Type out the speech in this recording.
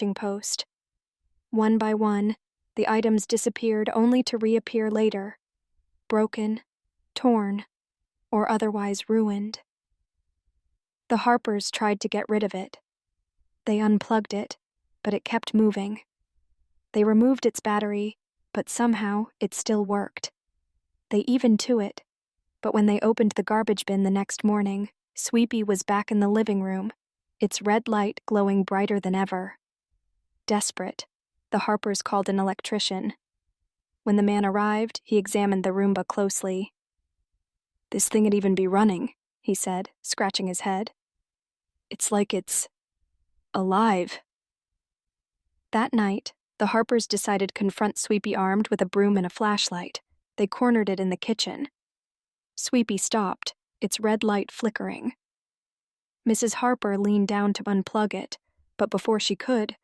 hitching post. One by one, the items disappeared only to reappear later, broken, torn, or otherwise ruined. The Harpers tried to get rid of it. They unplugged it, but it kept moving. They removed its battery, but somehow it still worked. They evened to it, but when they opened the garbage bin the next morning, Sweepy was back in the living room, its red light glowing brighter than ever. Desperate, the Harpers called an electrician. When the man arrived, he examined the Roomba closely. "This thing'd even be running," he said, scratching his head. "It's like it's alive." That night, the Harpers decided to confront Sweepy armed with a broom and a flashlight. They cornered it in the kitchen. Sweepy stopped, its red light flickering. Mrs. Harper leaned down to unplug it, but before she could,